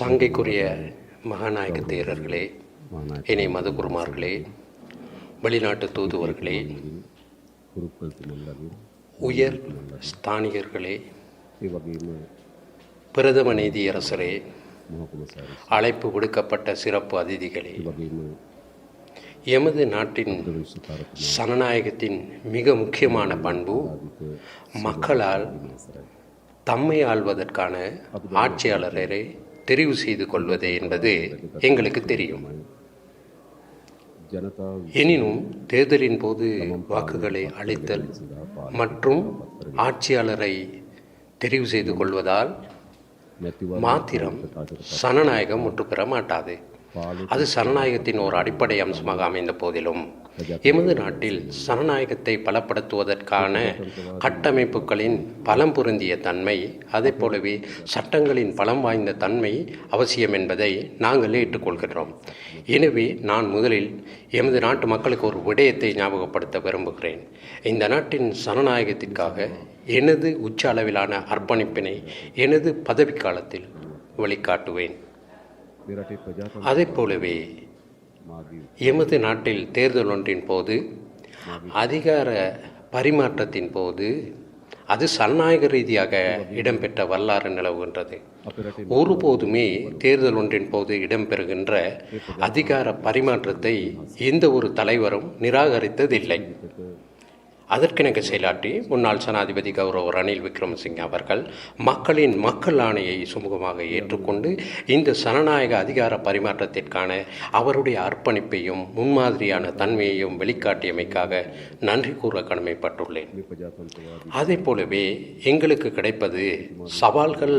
சங்கைக்குரிய மகாநாயக தேரர்களே, இணை மதகுருமார்களே, வெளிநாட்டு தூதுவர்களே, உயர் ஸ்தானிகர்களே, பிரதம நீதியரசரே, அழைப்பு விடுக்கப்பட்ட சிறப்பு அதிதிகளே, எமது நாட்டின் சனநாயகத்தின் மிக முக்கியமான பண்பு மக்களால் தம்மை ஆள்வதற்கான ஆட்சியாளரை தெரிவு செய்து கொள்வது என்பது எங்களுக்கு தெரியும். எனினும் தேர்தலின் போது வாக்குகளை அளித்தல் மற்றும் ஆட்சியாளரை தெரிவு செய்து கொள்வதால் மாத்திரம் சனநாயகம் முற்று பெற மாட்டாது. அது சனநாயகத்தின் ஒரு அடிப்படை அம்சமாக அமைந்த போதிலும் எமது நாட்டில் சனநாயகத்தை பலப்படுத்துவதற்கான கட்டமைப்புகளின் பலம் பொருந்திய தன்மை, அதே போலவே சட்டங்களின் பலம் வாய்ந்த தன்மை அவசியம் என்பதை நாங்கள் ஏற்றுக்கொள்கிறோம். எனவே நான் முதலில் எமது நாட்டு மக்களுக்கு ஒரு விடயத்தை ஞாபகப்படுத்த விரும்புகிறேன். இந்த நாட்டின் சனநாயகத்திற்காக எனது உச்ச அளவிலான அர்ப்பணிப்பினை எனது பதவிக்காலத்தில் வெளிக்காட்டுவேன். அதே போலவே எமது நாட்டில் தேர்தல் ஒன்றின் போது அதிகார பரிமாற்றத்தின் போது அது சனநாயக ரீதியாக இடம்பெற்ற வரலாறு நிலவுகின்றது. ஒருபோதுமே தேர்தல் ஒன்றின் போது இடம்பெறுகின்ற அதிகார பரிமாற்றத்தை எந்த ஒரு தலைவரும் நிராகரித்ததில்லை. அதற்கிணங்க செயலாற்றி முன்னாள் ஜனாதிபதி கௌரவ ரணில் விக்ரமசிங்கே அவர்கள் மக்கள் ஆணையை சுமூகமாக ஏற்றுக்கொண்டு இந்த சனநாயக அதிகார பரிமாற்றத்திற்கான அவருடைய அர்ப்பணிப்பையும் முன்மாதிரியான தன்மையையும் வெளிக்காட்டியமைக்காக நன்றி கூற கடமைப்பட்டுள்ளேன். அதே போலவே எங்களுக்கு கிடைப்பது சவால்கள்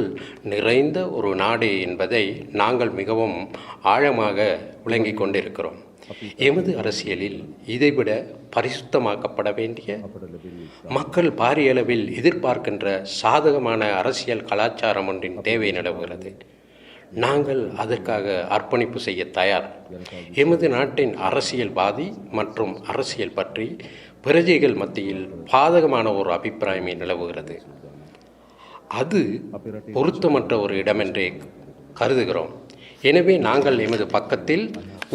நிறைந்த ஒரு நாடு என்பதை நாங்கள் மிகவும் ஆழமாக விளங்கிக் கொண்டிருக்கிறோம். எமது அரசியலில் இதைவிட பரிசுத்தமாக்கப்பட வேண்டிய, மக்கள் பாரிய அளவில் எதிர்பார்க்கின்ற சாதகமான அரசியல் கலாச்சாரம் ஒன்றின் தேவை நிலவுகிறது. நாங்கள் அதற்காக அர்ப்பணிப்பு செய்ய தயார். எமது நாட்டின் அரசியல்வாதி மற்றும் அரசியல் பற்றி பிரஜைகள் மத்தியில் பாதகமான ஒரு அபிப்பிராயமே நிலவுகிறது. அது பொருத்தமற்ற ஒரு இடமென்றே கருதுகிறோம். எனவே நாங்கள் எமது பக்கத்தில்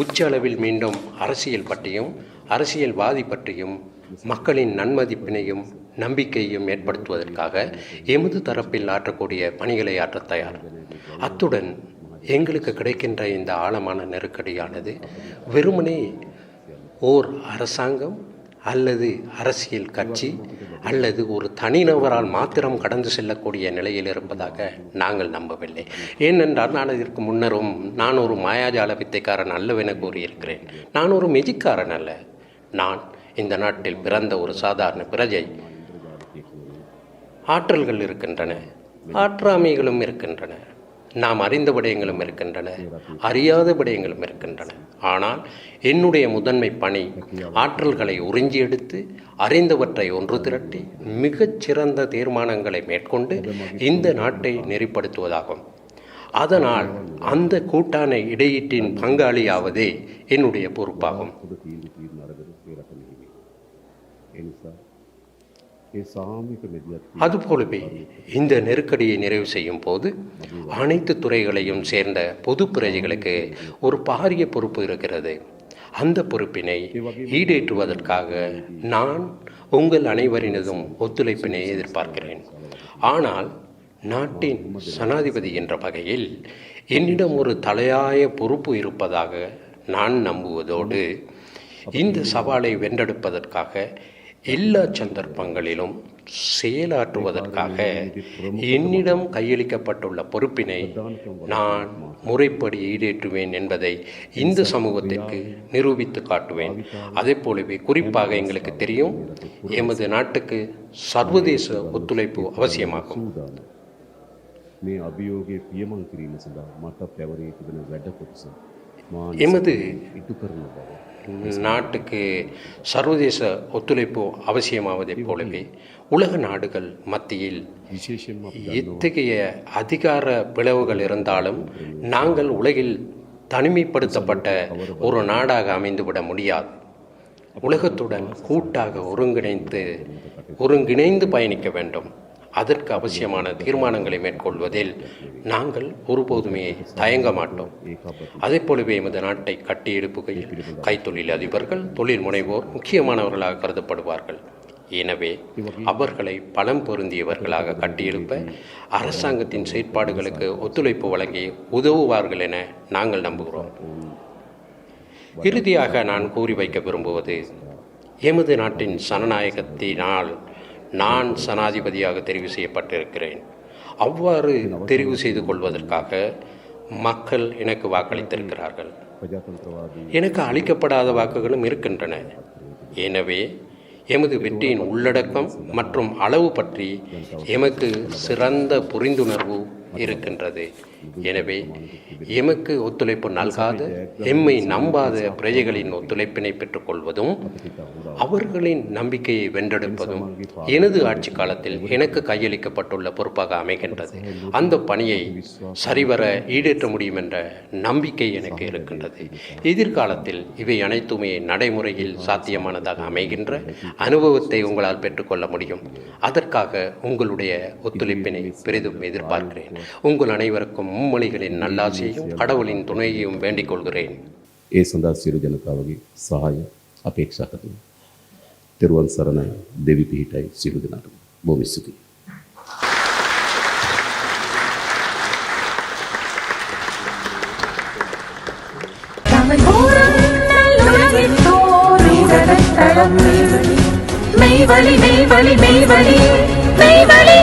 உச்ச அளவில் மீண்டும் அரசியல் பற்றியும் அரசியல்வாதி பற்றியும் மக்களின் நன்மதிப்பினையும் நம்பிக்கையும் ஏற்படுத்துவதற்காக எமது தரப்பில் ஆற்றக்கூடிய பணிகளை ஆற்ற தயார். அத்துடன் எங்களுக்கு கிடைக்கின்ற இந்த ஆழமான நெருக்கடியானது வெறுமனே ஓர் அரசாங்கம் அல்லது அரசியல் கட்சி அல்லது ஒரு தனிநபரால் மாத்திரம் கடந்து செல்லக்கூடிய நிலையில் இருப்பதாக நாங்கள் நம்பவில்லை. ஏனென்றால் நான் இதற்கு முன்னரும் நான் ஒரு மாயாஜால வித்தைக்காரன் அல்லவென கூறியிருக்கிறேன். நான் ஒரு மெஜிக்காரன் அல்ல. நான் இந்த நாட்டில் பிறந்த ஒரு சாதாரண பிரஜை. ஆற்றல்கள் இருக்கின்றன, ஆற்றாமைகளும் இருக்கின்றன, நாம் அறிந்த விடயங்களும் இருக்கின்றன, அறியாத விடயங்களும் இருக்கின்றன. ஆனால் என்னுடைய முதன்மை பணி ஆற்றல்களை உறிஞ்சி எடுத்து அறிந்தவற்றை ஒன்று திரட்டி மிகச்சிறந்த தீர்மானங்களை மேற்கொண்டு இந்த நாட்டை நெறிப்படுத்துவதாகும். அதனால் அந்த கூட்டான இடையீட்டின் பங்காளியாவதே என்னுடைய பொறுப்பாகும். அதுபோலவே இந்த நெருக்கடியை நிறைவு செய்யும் போது அனைத்து துறைகளையும் சேர்ந்த பொது பிரஜைகளுக்கு ஒரு பாரிய பொறுப்பு இருக்கிறது. அந்த பொறுப்பினை ஈடேற்றுவதற்காக நான் உங்கள் அனைவரினதும் ஒத்துழைப்பினை எதிர்பார்க்கிறேன். ஆனால் நாட்டின் ஜனாதிபதி என்ற வகையில் என்னிடம் ஒரு தலையாய பொறுப்பு இருப்பதாக நான் நம்புவதோடு இந்த சவாலை வென்றெடுப்பதற்காக எல்லா சந்தர்ப்பங்களிலும் செயலாற்றுவதற்காக என்னிடம் கையளிக்கப்பட்டுள்ள பொறுப்பினை நான் முறைப்படி ஈடேற்றுவேன் என்பதை இந்த சமூகத்திற்கு நிரூபித்து காட்டுவேன். அதே போலவே குறிப்பாக எங்களுக்கு தெரியும், எமது நாட்டுக்கு சர்வதேச ஒத்துழைப்பு அவசியமாகும். எமது நாட்டுக்கு சர்வதேச ஒத்துழைப்பு அவசியமாவதைப் போலவே உலக நாடுகள் மத்தியில் எத்தகைய அதிகார பிளவுகள் இருந்தாலும் நாங்கள் உலகில் தனிமைப்படுத்தப்பட்ட ஒரு நாடாக அமைந்துவிட முடியாது. உலகத்துடன் கூட்டாக ஒருங்கிணைந்து பயணிக்க வேண்டும். அதற்கு அவசியமான தீர்மானங்களை மேற்கொள்வதில் நாங்கள் ஒருபோதுமே தயங்க மாட்டோம். அதே போலவே எமது நாட்டை கட்டியெழுப்புகையில் கைத்தொழில் அதிபர்கள், தொழில் முனைவோர் முக்கியமானவர்களாக கருதப்படுவார்கள். எனவே அவர்களை பலம் பொருந்தியவர்களாக கட்டியெழுப்ப அரசாங்கத்தின் செயற்பாடுகளுக்கு ஒத்துழைப்பு வழங்கி உதவுவார்கள் என நாங்கள் நம்புகிறோம். இறுதியாக நான் கூறி வைக்க விரும்புவது, எமது நாட்டின் ஜனநாயகத்தினால் நான் ஜனாதிபதியாக தெரிவு செய்யப்பட்டிருக்கிறேன். அவ்வாறு தெரிவு செய்து கொள்வதற்காக மக்கள் எனக்கு வாக்களித்திருக்கிறார்கள். எனக்கு அளிக்கப்படாத வாக்குகளும் இருக்கின்றன. எனவே எமது வெற்றியின் உள்ளடக்கம் மற்றும் அளவு பற்றி எமக்கு சிறந்த புரிந்துணர்வு இருக்கின்றது. எனவே எமக்கு ஒத்துழைப்பு நல்காத, எம்மை நம்பாத பிரஜைகளின் ஒத்துழைப்பினை பெற்றுக்கொள்வதும் அவர்களின் நம்பிக்கையை வென்றெடுப்பதும் எனது ஆட்சி காலத்தில் எனக்கு கையளிக்கப்பட்டுள்ள பொறுப்பாக அமைகின்றது. அந்த பணியை சரிவர ஈடேற்ற முடியும் என்ற நம்பிக்கை எனக்கு இருக்கின்றது. எதிர்காலத்தில் இவை அனைத்துமே நடைமுறையில் சாத்தியமானதாக அமைகின்ற அனுபவத்தை உங்களால் பெற்றுக்கொள்ள முடியும். அதற்காக உங்களுடைய ஒத்துழைப்பினை பெரிதும் எதிர்பார்க்கிறேன். உங்கள் அனைவருக்கும் மும்மொழிகளின் நல்லாசியையும் கடவுளின் துணையையும் வேண்டிக் கொள்கிறேன். ඒ සඳහා සියලු ජනතාවගේ සහාය අපේක්ෂා කරනවා. තෙරුවන් සරණයි. දෙවි පිහිටයි සියලු දෙනාටම. බොහොම ස්තුතියි. மெய்வழி மெய்வழி மெய்வழி மெய்வழி